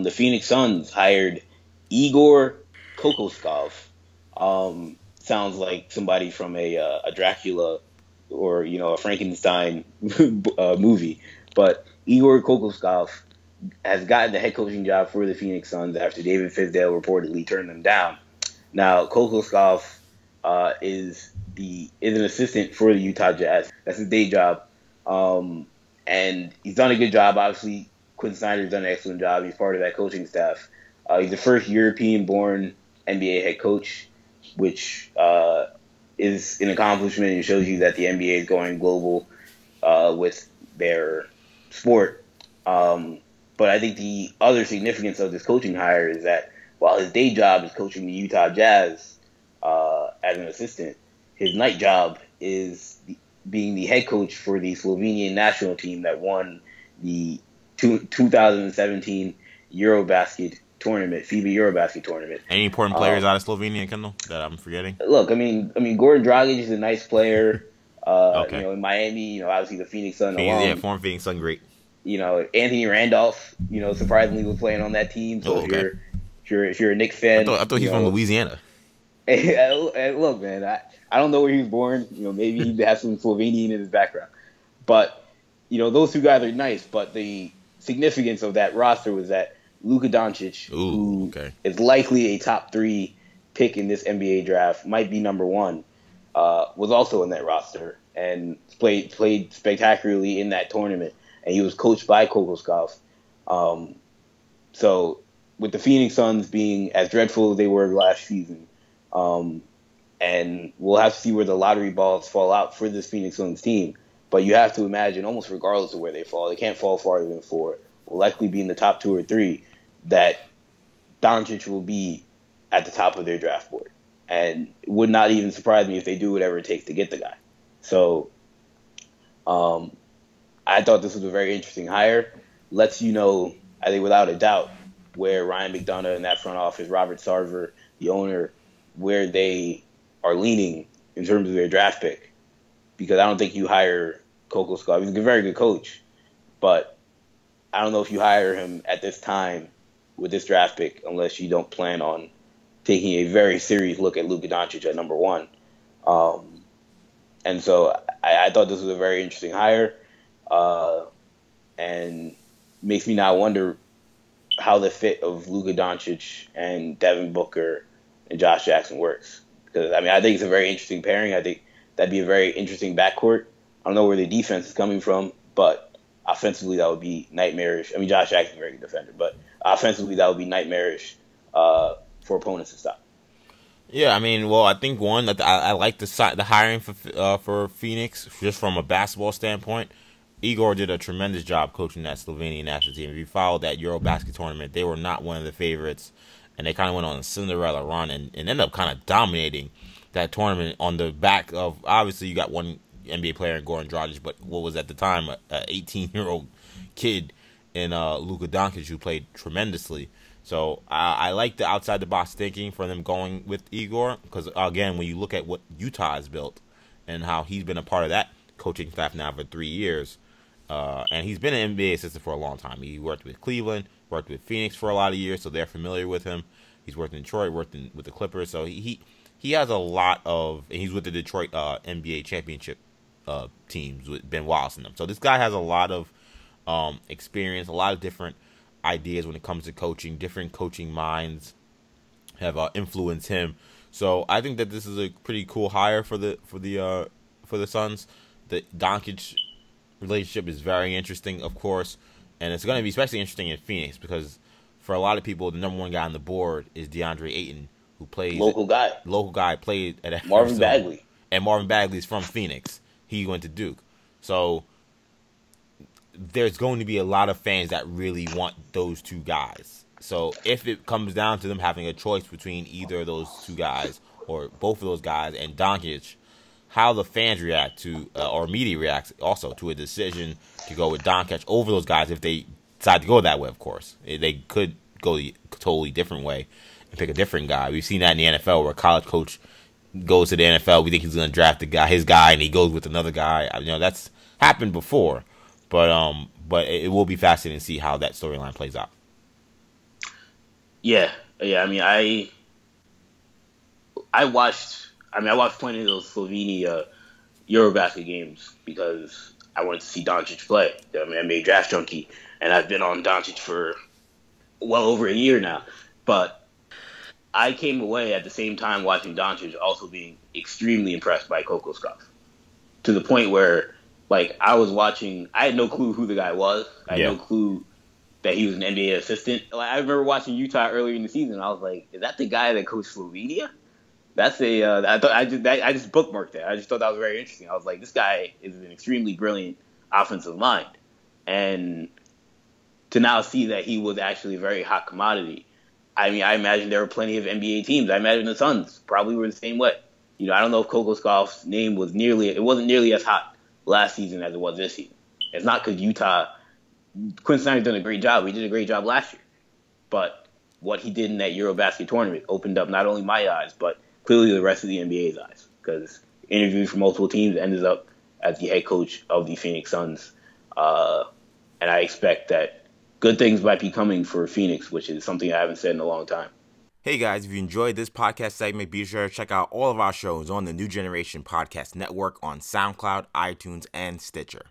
the Phoenix Suns hired Igor Kokoskov. Sounds like somebody from a Dracula or a Frankenstein movie. But Igor Kokoskov has gotten the head coaching job for the Phoenix Suns after David Fizdale reportedly turned them down. Now Kokoskov is an assistant for the Utah Jazz. That's his day job, and he's done a good job. Obviously, Quinn Snyder's done an excellent job. He's part of that coaching staff. He's the first European-born NBA head coach, which is an accomplishment. It shows you that the NBA is going global with their sport. But I think the other significance of this coaching hire is that while his day job is coaching the Utah Jazz as an assistant, his night job is being the head coach for the Slovenian national team that won the 2017 Eurobasket tournament, FIBA Eurobasket tournament. Any important players out of Slovenia, Kendall, that I'm forgetting? Look, I mean, Goran Dragic is a nice player. Okay. In Miami, obviously the Phoenix Sun. Yeah, former Phoenix Sun, great. Anthony Randolph, surprisingly was playing on that team. So if you're a Knicks fan, I thought he was from Louisiana. Look, man, I don't know where he was born. Maybe he has some Slovenian in his background. But, those two guys are nice. But the significance of that roster was that Luka Doncic, who is likely a top 3 pick in this NBA draft, might be number 1, was also in that roster and played spectacularly in that tournament. And he was coached by Kokoskov. So with the Phoenix Suns being as dreadful as they were last season, and we'll have to see where the lottery balls fall out for this Phoenix Suns team. But you have to imagine, almost regardless of where they fall, they can't fall farther than 4. Will likely be in the top 2 or 3. That Doncic will be at the top of their draft board. And it would not even surprise me if they do whatever it takes to get the guy. So I thought this was a very interesting hire. Lets you know, I think without a doubt, where Ryan McDonough and that front office, Robert Sarver, the owner, where they are leaning in terms of their draft pick. Because I don't think you hire Kokoskov. He's a very good coach. But I don't know if you hire him at this time with this draft pick unless you don't plan on taking a very serious look at Luka Doncic at number 1. And so I thought this was a very interesting hire, and makes me now wonder how the fit of Luka Doncic and Devin Booker and Josh Jackson works. Because, I think it's a very interesting pairing. I think that'd be a very interesting backcourt. I don't know where the defense is coming from, but offensively that would be nightmarish. Josh Jackson's a very good defender, but offensively that would be nightmarish for opponents to stop. Yeah, I think one that I like the hiring for Phoenix just from a basketball standpoint. Igor did a tremendous job coaching that Slovenian national team. If you followed that Eurobasket tournament, they were not one of the favorites, and they kind of went on a Cinderella run and ended up kind of dominating that tournament on the back of, obviously you got one NBA player in Goran Dragic, but what was at the time an 18-year-old kid in Luka Doncic who played tremendously. So I like the outside-the-box thinking for them going with Igor because, again, when you look at what Utah has built and how he's been a part of that coaching staff now for 3 years, and he's been an NBA assistant for a long time. He worked with Cleveland, worked with Phoenix for a lot of years, so they're familiar with him. He's worked in Detroit, with the Clippers, so he has a lot of, and he's with the Detroit NBA championship teams with Ben Wallace in them. So this guy has a lot of experience, a lot of different ideas when it comes to coaching. Different coaching minds have influenced him. So I think that this is a pretty cool hire for the Suns. The Doncic relationship is very interesting, of course, and it's going to be especially interesting in Phoenix because for a lot of people, the number 1 guy on the board is DeAndre Ayton, who plays local guy played at Marvin Bagley, and Marvin Bagley is from Phoenix. He went to Duke, so there's going to be a lot of fans that really want those 2 guys. So if it comes down to them having a choice between either of those 2 guys or both of those guys and Doncic, how the fans react to, or media reacts also to a decision to go with Doncic over those guys if they decide to go that way, of course. They could go a totally different way and pick a different guy. We've seen that in the NFL where a college coach goes to the NFL. We think he's going to draft his guy, and he goes with another guy. That's happened before. But it will be fascinating to see how that storyline plays out. Yeah, yeah. I watched. I watched plenty of those Slovenia Eurobasket games because I wanted to see Doncic play. I'm an NBA draft junkie, and I've been on Doncic for well over a year now. But I came away at the same time watching Doncic also being extremely impressed by Kokoskov to the point where, like, I was watching, I had no clue who the guy was. I had Yeah. no clue that he was an NBA assistant. Like, I remember watching Utah earlier in the season. I was like, is that the guy that coached Slovenia? That's a. I just bookmarked that. I just thought that was very interesting. I was like, this guy is an extremely brilliant offensive mind, and to now see that he was actually a very hot commodity. I imagine there were plenty of NBA teams. I imagine the Suns probably were the same way. I don't know if Kokoskov's name it wasn't nearly as hot last season as it was this season. It's not because Utah, Quinn Snyder's done a great job. He did a great job last year. But what he did in that Eurobasket tournament opened up not only my eyes, but clearly the rest of the NBA's eyes. Because interviewed for multiple teams, ended up as the head coach of the Phoenix Suns. And I expect that good things might be coming for Phoenix, which is something I haven't said in a long time. Hey guys, if you enjoyed this podcast segment, be sure to check out all of our shows on the New Generation Podcast Network on SoundCloud, iTunes, and Stitcher.